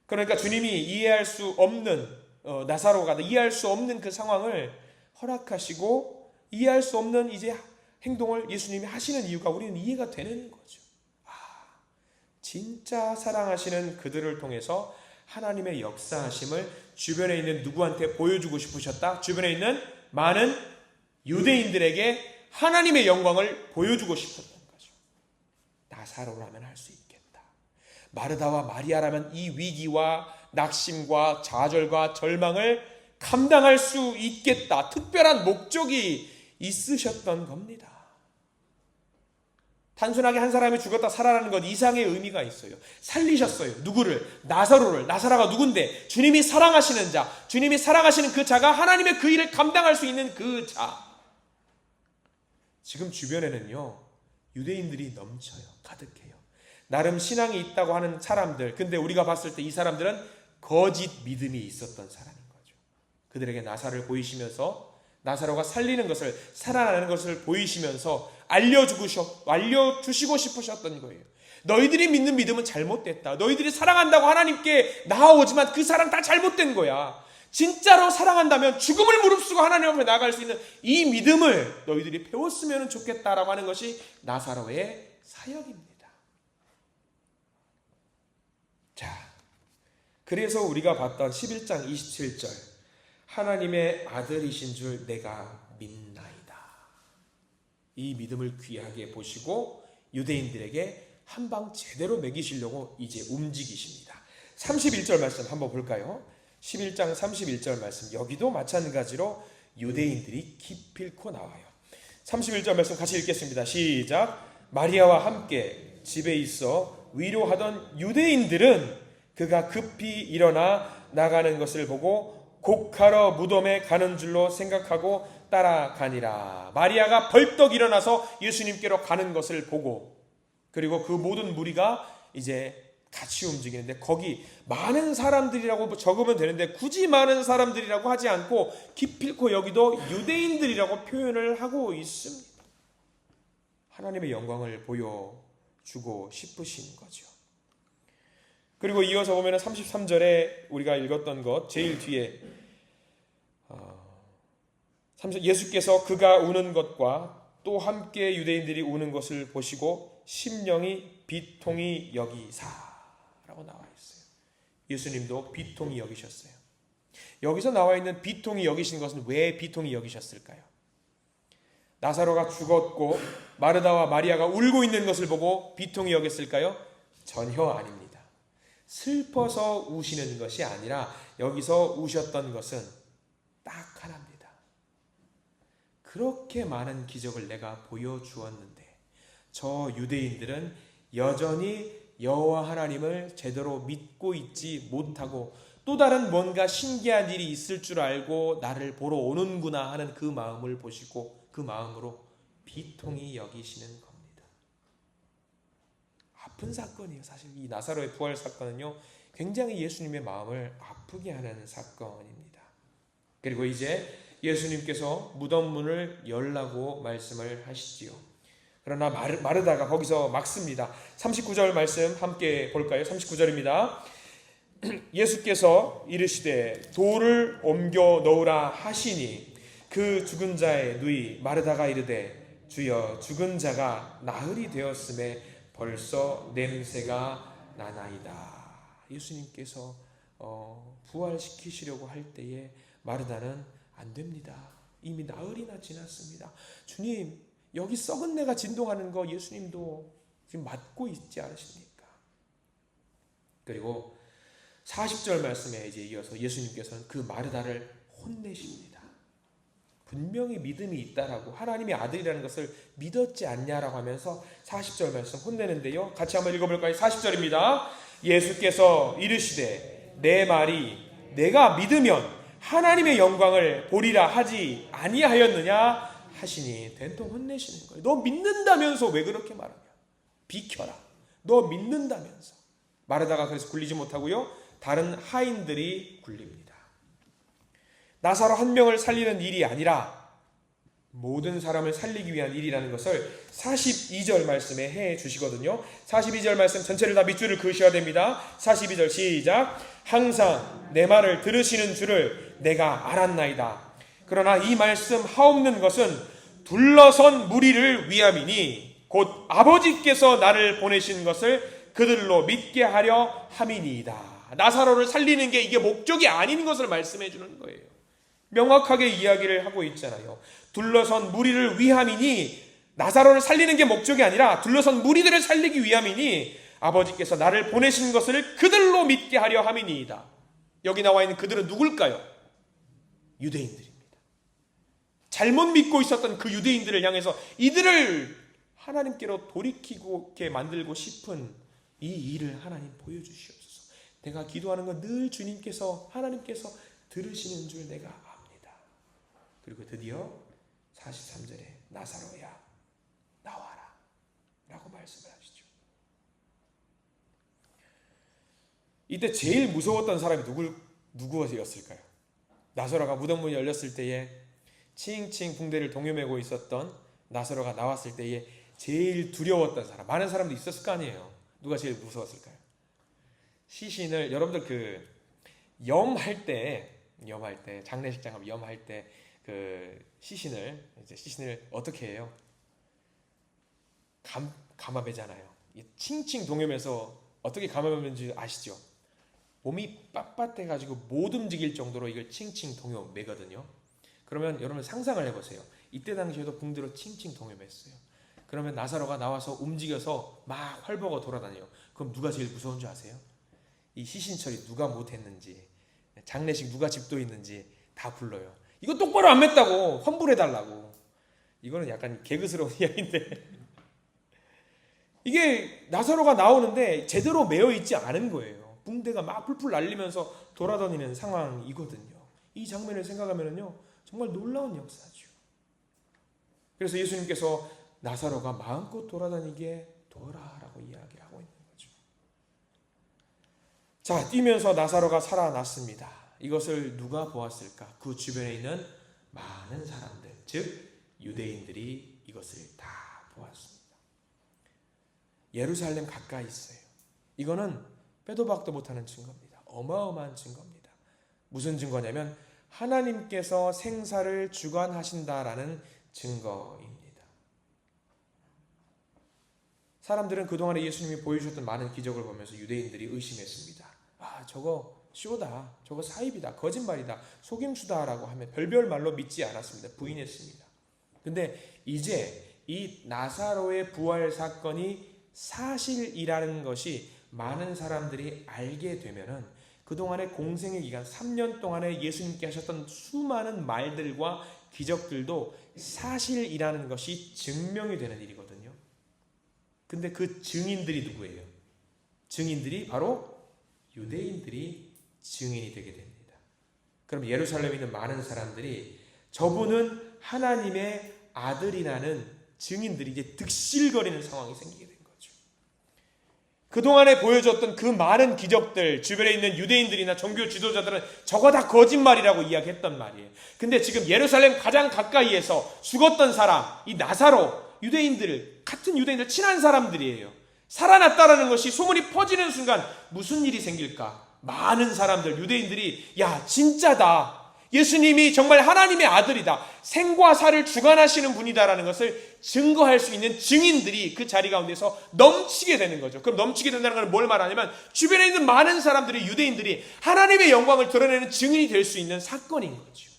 그러니까 주님이 이해할 수 없는, 나사로가 이해할 수 없는 그 상황을 허락하시고 이해할 수 없는 이제 행동을 예수님이 하시는 이유가 우리는 이해가 되는 거죠. 진짜 사랑하시는 그들을 통해서 하나님의 역사하심을 주변에 있는 누구한테 보여주고 싶으셨다. 주변에 있는 많은 유대인들에게 하나님의 영광을 보여주고 싶었던 거죠. 나사로라면 할 수 있겠다. 마르다와 마리아라면 이 위기와 낙심과 좌절과 절망을 감당할 수 있겠다. 특별한 목적이 있으셨던 겁니다. 단순하게 한 사람이 죽었다 살아나는 것 이상의 의미가 있어요. 살리셨어요. 누구를? 나사로를. 나사로가 누군데? 주님이 사랑하시는 자, 주님이 사랑하시는 그 자가 하나님의 그 일을 감당할 수 있는 그 자. 지금 주변에는요, 유대인들이 넘쳐요. 가득해요. 나름 신앙이 있다고 하는 사람들, 근데 우리가 봤을 때 이 사람들은 거짓 믿음이 있었던 사람인 거죠. 그들에게 나사를 보이시면서 나사로가 살리는 것을, 살아나는 것을 보이시면서 알려주시고 싶으셨던 거예요. 너희들이 믿는 믿음은 잘못됐다. 너희들이 사랑한다고 하나님께 나아오지만 그 사랑 다 잘못된 거야. 진짜로 사랑한다면 죽음을 무릅쓰고 하나님 앞에 나아갈 수 있는 이 믿음을 너희들이 배웠으면 좋겠다라고 하는 것이 나사로의 사역입니다. 자, 그래서 우리가 봤던 11장 27절, 하나님의 아들이신 줄 내가 믿나이다. 이 믿음을 귀하게 보시고 유대인들에게 한방 제대로 먹이시려고 이제 움직이십니다. 31절 말씀 한번 볼까요? 11장 31절 말씀, 여기도 마찬가지로 유대인들이 기필코 나와요. 31절 말씀 같이 읽겠습니다. 시작. 마리아와 함께 집에 있어 위로하던 유대인들은 그가 급히 일어나 나가는 것을 보고 곡하러 무덤에 가는 줄로 생각하고 따라가니라. 마리아가 벌떡 일어나서 예수님께로 가는 것을 보고, 그리고 그 모든 무리가 이제 같이 움직이는데, 거기 많은 사람들이라고 적으면 되는데 굳이 많은 사람들이라고 하지 않고 기필코 여기도 유대인들이라고 표현을 하고 있습니다. 하나님의 영광을 보여주고 싶으신 거죠. 그리고 이어서 보면 33절에 우리가 읽었던 것 제일 뒤에 예수께서 그가 우는 것과 또 함께 유대인들이 우는 것을 보시고 심령이 비통히 여기사라고 나와 있어요. 예수님도 비통히 여기셨어요. 여기서 나와 있는 비통히 여기신 것은 왜 비통히 여기셨을까요? 나사로가 죽었고 마르다와 마리아가 울고 있는 것을 보고 비통히 여겼을까요? 전혀 아닙니다. 슬퍼서 우시는 것이 아니라 여기서 우셨던 것은 딱 하나입니다. 그렇게 많은 기적을 내가 보여주었는데 저 유대인들은 여전히 여호와 하나님을 제대로 믿고 있지 못하고 또 다른 뭔가 신기한 일이 있을 줄 알고 나를 보러 오는구나 하는 그 마음을 보시고 그 마음으로 비통히 여기시는 겁니다. 아픈 사건이에요. 사실 이 나사로의 부활 사건은요, 굉장히 예수님의 마음을 아프게 하는 사건입니다. 그리고 이제 예수님께서 무덤 문을 열라고 말씀을 하시지요. 그러나 마르다가 거기서 막습니다. 39절 말씀 함께 볼까요? 39절입니다. 예수께서 이르시되 돌을 옮겨 놓으라 하시니 그 죽은 자의 누이 마르다가 이르되 주여 죽은 자가 나흘이 되었음에 벌써 냄새가 나나이다. 예수님께서 부활시키시려고 할 때에 마르다는 안 됩니다. 이미 나흘이나 지났습니다. 주님, 여기 썩은 내가 진동하는 거 예수님도 지금 맡고 있지 않으십니까? 그리고 40절 말씀에 이제 이어서 예수님께서는 그 마르다를 혼내십니다. 분명히 믿음이 있다라고, 하나님의 아들이라는 것을 믿었지 않냐라고 하면서 40절 말씀 혼내는데요. 같이 한번 읽어볼까요? 40절입니다. 예수께서 이르시되 내 말이 내가 믿으면 하나님의 영광을 보리라 하지 아니하였느냐 하시니 된통 혼내시는 거예요. 너 믿는다면서 왜 그렇게 말하냐? 비켜라. 너 믿는다면서. 마르다가 그래서 굴리지 못하고요, 다른 하인들이 굴립니다. 나사로 한 명을 살리는 일이 아니라 모든 사람을 살리기 위한 일이라는 것을 42절 말씀에 해 주시거든요. 42절 말씀 전체를 다 밑줄을 그으셔야 됩니다. 42절 시작. 항상 내 말을 들으시는 줄을 내가 알았나이다. 그러나 이 말씀 하옵는 것은 둘러선 무리를 위함이니 곧 아버지께서 나를 보내신 것을 그들로 믿게 하려 함이니이다. 나사로를 살리는 게 이게 목적이 아닌 것을 말씀해 주는 거예요. 명확하게 이야기를 하고 있잖아요. 둘러선 무리를 위함이니, 나사로를 살리는 게 목적이 아니라 둘러선 무리들을 살리기 위함이니 아버지께서 나를 보내신 것을 그들로 믿게 하려 함이니이다. 여기 나와 있는 그들은 누굴까요? 유대인들입니다. 잘못 믿고 있었던 그 유대인들을 향해서 이들을 하나님께로 돌이키게 만들고 싶은 이 일을 하나님 보여주시옵소서. 내가 기도하는 건 늘 주님께서, 하나님께서 들으시는 줄 내가 압니다. 그리고 드디어 43절에 나사로야 나와라. 라고 말씀을 하시죠. 이때 제일 무서웠던 사람이 누구였을까요? 나사로가 무덤문이 열렸을 때에 칭칭 붕대를 동요매고 있었던 나사로가 나왔을 때에 제일 두려웠던 사람, 많은 사람도 있었을 거 아니에요. 누가 제일 무서웠을까요? 시신을, 여러분들 염할 때 장례식장 가면 염할 때 시신을 어떻게 해요? 감아매잖아요. 칭칭 동요매서 어떻게 감아매는지 아시죠? 몸이 빳빳해가지고 못 움직일 정도로 이걸 칭칭 동요매거든요. 그러면 여러분 상상을 해보세요. 이때 당시에도 붕대로 칭칭 동요맸어요. 그러면 나사로가 나와서 움직여서 막 활보고 돌아다녀요. 그럼 누가 제일 무서운 줄 아세요? 이 시신 처리 누가 못했는지, 장례식 누가 집도 있는지 다 불러요. 이거 똑바로 안 맸다고 환불해달라고. 이거는 약간 개그스러운 이야기인데 이게 나사로가 나오는데 제대로 매어 있지 않은 거예요. 붕대가 막 풀풀 날리면서 돌아다니는 상황이거든요. 이 장면을 생각하면요 정말 놀라운 역사죠. 그래서 예수님께서 나사로가 마음껏 돌아다니게 도와라라고 이야기를 하고 있는 거죠. 자, 뛰면서 나사로가 살아났습니다. 이것을 누가 보았을까? 그 주변에 있는 많은 사람들, 즉 유대인들이 이것을 다 보았습니다. 예루살렘 가까이 있어요. 이거는 빼도 박도 못하는 증거입니다. 어마어마한 증거입니다. 무슨 증거냐면 하나님께서 생사를 주관하신다라는 증거입니다. 사람들은 그동안에 예수님이 보여주셨던 많은 기적을 보면서 유대인들이 의심했습니다. 저거 쇼다, 저거 사입이다, 거짓말이다, 속임수다라고 하면 별별 말로 믿지 않았습니다. 부인했습니다. 근데 이제 이 나사로의 부활 사건이 사실이라는 것이 많은 사람들이 알게 되면은 그동안의 공생의 기간 3년 동안에 예수님께 하셨던 수많은 말들과 기적들도 사실이라는 것이 증명이 되는 일이거든요. 근데 그 증인들이 누구예요? 증인들이 바로 유대인들이 증인이 되게 됩니다. 그럼 예루살렘에 있는 많은 사람들이 저분은 하나님의 아들이라는 증인들이 이제 득실거리는 상황이 생기게 됩니다. 그동안에 보여줬던 그 많은 기적들, 주변에 있는 유대인들이나 종교 지도자들은 저거 다 거짓말이라고 이야기했단 말이에요. 근데 지금 예루살렘 가장 가까이에서 죽었던 사람, 이 나사로, 같은 유대인들 친한 사람들이에요. 살아났다라는 것이 소문이 퍼지는 순간 무슨 일이 생길까? 많은 사람들, 유대인들이 야 진짜다. 예수님이 정말 하나님의 아들이다. 생과 사를 주관하시는 분이다라는 것을 증거할 수 있는 증인들이 그 자리 가운데서 넘치게 되는 거죠. 그럼 넘치게 된다는 건 뭘 말하냐면 주변에 있는 많은 사람들이, 유대인들이 하나님의 영광을 드러내는 증인이 될 수 있는 사건인 거죠.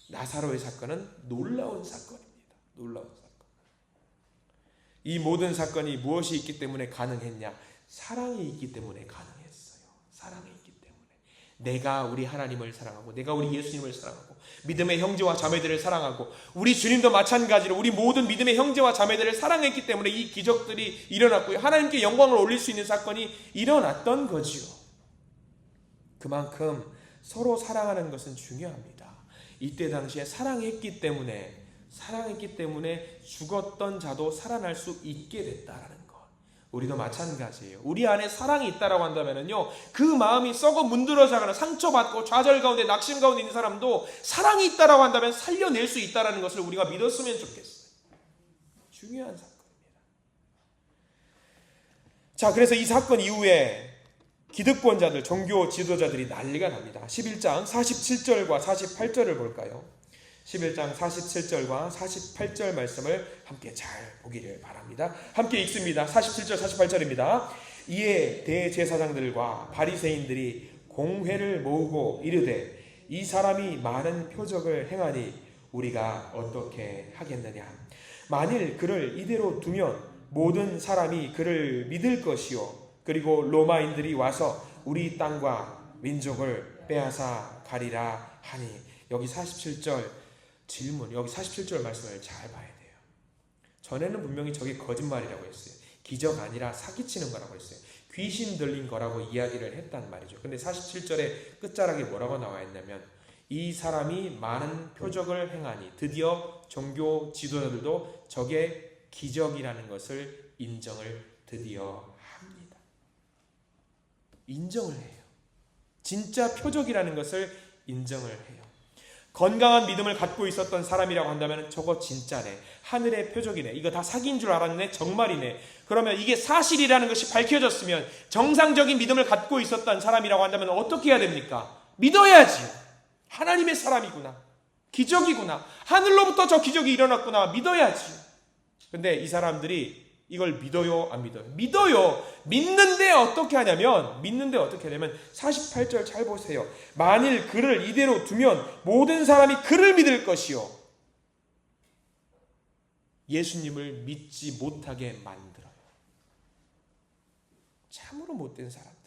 나사로의 사건은 놀라운 사건입니다. 놀라운 사건. 이 모든 사건이 무엇이 있기 때문에 가능했냐? 사랑이 있기 때문에 가능했어요. 사랑이 있기 때문에. 내가 우리 하나님을 사랑하고 내가 우리 예수님을 사랑하고 믿음의 형제와 자매들을 사랑하고 우리 주님도 마찬가지로 우리 모든 믿음의 형제와 자매들을 사랑했기 때문에 이 기적들이 일어났고요. 하나님께 영광을 올릴 수 있는 사건이 일어났던 거지요. 그만큼 서로 사랑하는 것은 중요합니다. 이때 당시에 사랑했기 때문에 죽었던 자도 살아날 수 있게 됐다라는 것. 우리도 마찬가지예요. 우리 안에 사랑이 있다라고 한다면요, 그 마음이 썩어 문드러져가는 상처받고 좌절 가운데 낙심 가운데 있는 사람도 사랑이 있다라고 한다면 살려낼 수 있다라는 것을 우리가 믿었으면 좋겠어요. 중요한 사건입니다. 자, 그래서 이 사건 이후에 기득권자들, 종교 지도자들이 난리가 납니다. 11장 47절과 48절을 볼까요? 11장 47절과 48절 말씀을 함께 잘 보기를 바랍니다. 함께 읽습니다. 47절 48절입니다. 이에 대제사장들과 바리새인들이 공회를 모으고 이르되 이 사람이 많은 표적을 행하니 우리가 어떻게 하겠느냐. 만일 그를 이대로 두면 모든 사람이 그를 믿을 것이요 그리고 로마인들이 와서 우리 땅과 민족을 빼앗아 가리라 하니. 여기 47절 질문, 여기 47절 말씀을 잘 봐야 돼요. 전에는 분명히 저게 거짓말이라고 했어요. 기적 아니라 사기치는 거라고 했어요. 귀신 들린 거라고 이야기를 했단 말이죠. 근데 47절에 끝자락에 뭐라고 나와 있냐면 이 사람이 많은 표적을 행하니, 드디어 종교 지도자들도 저게 기적이라는 것을 인정을 드디어 합니다. 인정을 해요. 진짜 표적이라는 것을 인정을 해요. 건강한 믿음을 갖고 있었던 사람이라고 한다면 저거 진짜네. 하늘의 표적이네. 이거 다 사기인 줄 알았네. 정말이네. 그러면 이게 사실이라는 것이 밝혀졌으면 정상적인 믿음을 갖고 있었던 사람이라고 한다면 어떻게 해야 됩니까? 믿어야지. 하나님의 사람이구나. 기적이구나. 하늘로부터 저 기적이 일어났구나. 믿어야지. 근데 이 사람들이 이걸 믿어요? 안 믿어요? 믿어요. 믿는데 어떻게 하냐면 48절 잘 보세요. 만일 그를 이대로 두면 모든 사람이 그를 믿을 것이요. 예수님을 믿지 못하게 만들어요. 참으로 못된 사람들이에요.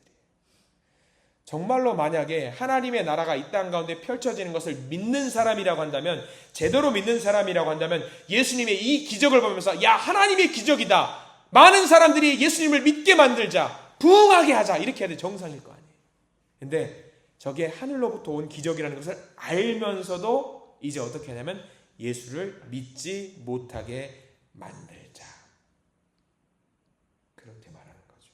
정말로 만약에 하나님의 나라가 이 땅 가운데 펼쳐지는 것을 믿는 사람이라고 한다면, 제대로 믿는 사람이라고 한다면 예수님의 이 기적을 보면서 야, 하나님의 기적이다. 많은 사람들이 예수님을 믿게 만들자. 부흥하게 하자. 이렇게 해야 돼. 정상일 거 아니에요. 근데 저게 하늘로부터 온 기적이라는 것을 알면서도 이제 어떻게 하냐면 예수를 믿지 못하게 만들자. 그렇게 말하는 거죠.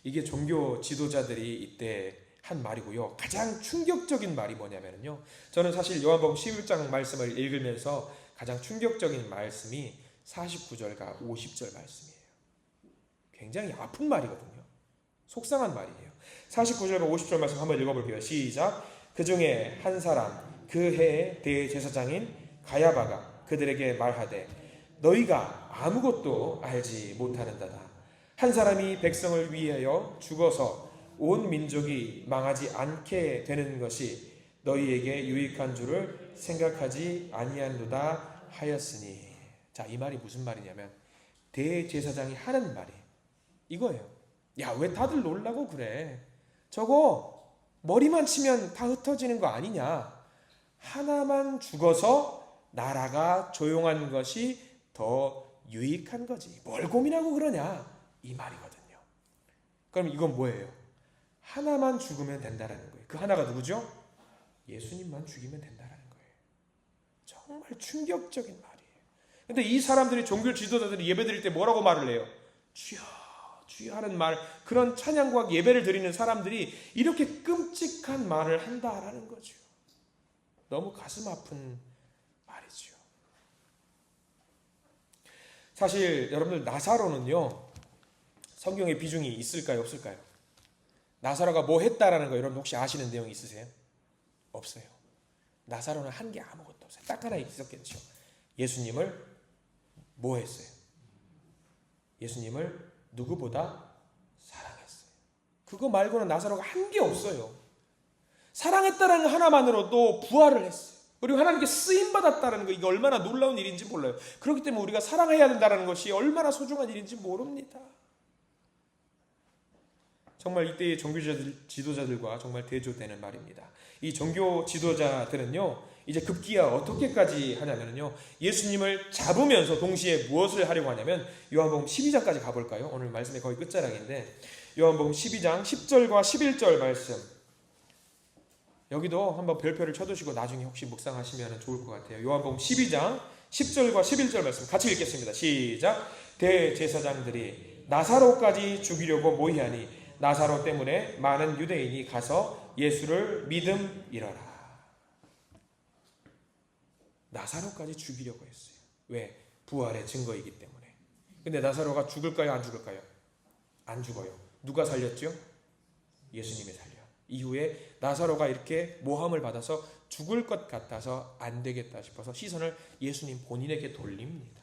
이게 종교 지도자들이 이때 한 말이고요. 가장 충격적인 말이 뭐냐면요. 저는 사실 요한복음 11장 말씀을 읽으면서 가장 충격적인 말씀이 49절과 50절 말씀이에요. 굉장히 아픈 말이거든요. 속상한 말이에요. 49절과 50절 말씀 한번 읽어볼게요. 시작. 그 중에 한 사람 그 해의 대제사장인 가야바가 그들에게 말하되 너희가 아무것도 알지 못하는도다. 한 사람이 백성을 위하여 죽어서 온 민족이 망하지 않게 되는 것이 너희에게 유익한 줄을 생각하지 아니한도다 하였으니. 자, 이 말이 무슨 말이냐면 대제사장이 하는 말이 이거예요. 야, 왜 다들 놀라고 그래? 저거 머리만 치면 다 흩어지는 거 아니냐? 하나만 죽어서 나라가 조용한 것이 더 유익한 거지. 뭘 고민하고 그러냐? 이 말이거든요. 그럼 이건 뭐예요? 하나만 죽으면 된다라는 거예요. 그 하나가 누구죠? 예수님만 죽이면 된다라는 거예요. 정말 충격적인 말이에요. 근데 이 사람들이 종교 지도자들이 예배 드릴 때 뭐라고 말을 해요? 주여, 주여 하는 말, 그런 찬양과 예배를 드리는 사람들이 이렇게 끔찍한 말을 한다라는 거죠. 너무 가슴 아픈 말이죠. 사실 여러분들 나사로는요, 성경에 비중이 있을까요, 없을까요? 나사로가 뭐 했다라는 거 여러분 혹시 아시는 내용 있으세요? 없어요. 나사로는 한 게 아무것도 없어요. 딱 하나 있었겠죠. 예수님을 뭐 했어요? 예수님을 누구보다 사랑했어요. 그거 말고는 나사로가 한 게 없어요. 사랑했다라는 거 하나만으로도 부활을 했어요. 그리고 하나님께 쓰임받았다는 거, 이게 얼마나 놀라운 일인지 몰라요. 그렇기 때문에 우리가 사랑해야 된다는 것이 얼마나 소중한 일인지 모릅니다. 정말 이때의 종교 지도자들과 정말 대조되는 말입니다. 이 종교 지도자들은요, 이제 급기야 어떻게까지 하냐면요, 예수님을 잡으면서 동시에 무엇을 하려고 하냐면, 요한복음 12장까지 가볼까요? 오늘 말씀의 거의 끝자락인데, 요한복음 12장 10절과 11절 말씀, 여기도 한번 별표를 쳐두시고 나중에 혹시 묵상하시면 좋을 것 같아요. 요한복음 12장 10절과 11절 말씀 같이 읽겠습니다. 시작. 대제사장들이 나사로까지 죽이려고 모의하니 나사로 때문에 많은 유대인이 가서 예수를 믿음이러라. 나사로까지 죽이려고 했어요. 왜? 부활의 증거이기 때문에. 근데 나사로가 죽을까요? 안 죽을까요? 안 죽어요. 누가 살렸죠? 예수님이 살려. 이후에 나사로가 이렇게 모함을 받아서 죽을 것 같아서 안 되겠다 싶어서 시선을 예수님 본인에게 돌립니다.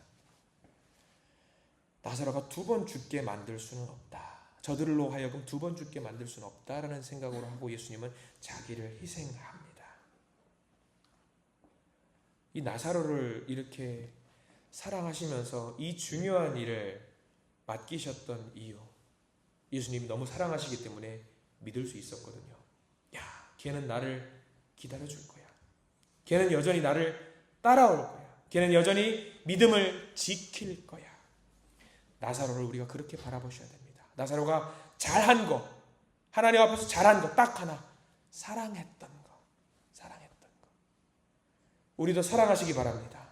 나사로가 두 번 죽게 만들 수는 없다. 저들로 하여금 두 번 죽게 만들 수는 없다라는 생각으로 하고 예수님은 자기를 희생합니다. 이 나사로를 이렇게 사랑하시면서 이 중요한 일을 맡기셨던 이유, 예수님이 너무 사랑하시기 때문에 믿을 수 있었거든요. 야, 걔는 나를 기다려줄 거야. 걔는 여전히 나를 따라올 거야. 걔는 여전히 믿음을 지킬 거야. 나사로를 우리가 그렇게 바라보셔야 됩니다. 나사로가 잘한 거, 하나님 앞에서 잘한 거 딱 하나, 사랑했던 거. 우리도 사랑하시기 바랍니다.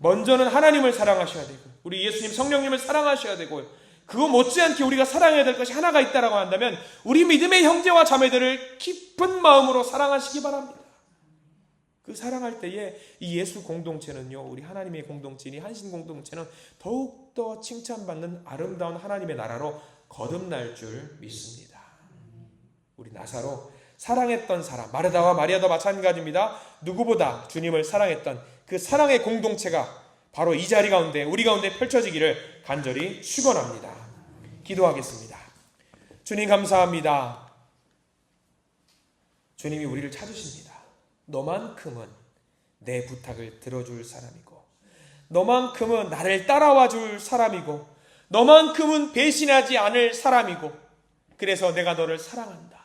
먼저는 하나님을 사랑하셔야 되고 우리 예수님 성령님을 사랑하셔야 되고 그거 못지않게 우리가 사랑해야 될 것이 하나가 있다라고 한다면 우리 믿음의 형제와 자매들을 깊은 마음으로 사랑하시기 바랍니다. 그 사랑할 때에 이 예수 공동체는요, 우리 하나님의 공동체니 한신 공동체는 더욱더 칭찬받는 아름다운 하나님의 나라로 거듭날 줄 믿습니다. 우리 나사로 사랑했던 사람, 마르다와 마리아도 마찬가지입니다. 누구보다 주님을 사랑했던 그 사랑의 공동체가 바로 이 자리 가운데 우리 가운데 펼쳐지기를 간절히 축원합니다. 기도하겠습니다. 주님 감사합니다. 주님이 우리를 찾으십니다. 너만큼은 내 부탁을 들어줄 사람이고 너만큼은 나를 따라와 줄 사람이고 너만큼은 배신하지 않을 사람이고 그래서 내가 너를 사랑한다.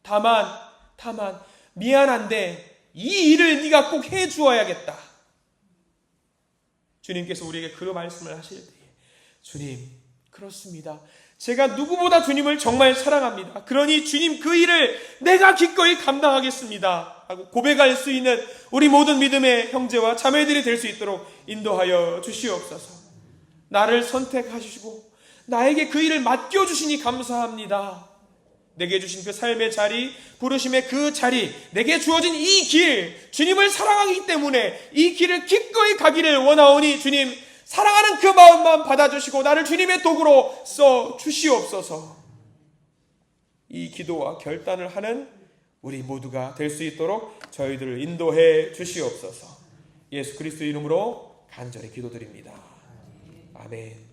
다만 미안한데 이 일을 네가 꼭 해주어야겠다. 주님께서 우리에게 그 말씀을 하실 때에 주님 그렇습니다. 제가 누구보다 주님을 정말 사랑합니다. 그러니 주님 그 일을 내가 기꺼이 감당하겠습니다 하고 고백할 수 있는 우리 모든 믿음의 형제와 자매들이 될 수 있도록 인도하여 주시옵소서. 나를 선택하시고 나에게 그 일을 맡겨주시니 감사합니다. 내게 주신 그 삶의 자리, 부르심의 그 자리, 내게 주어진 이 길, 주님을 사랑하기 때문에 이 길을 기꺼이 가기를 원하오니 주님 사랑하는 그 마음만 받아주시고 나를 주님의 도구로 써 주시옵소서. 이 기도와 결단을 하는 우리 모두가 될 수 있도록 저희들을 인도해 주시옵소서. 예수 그리스도 이름으로 간절히 기도드립니다. 아멘.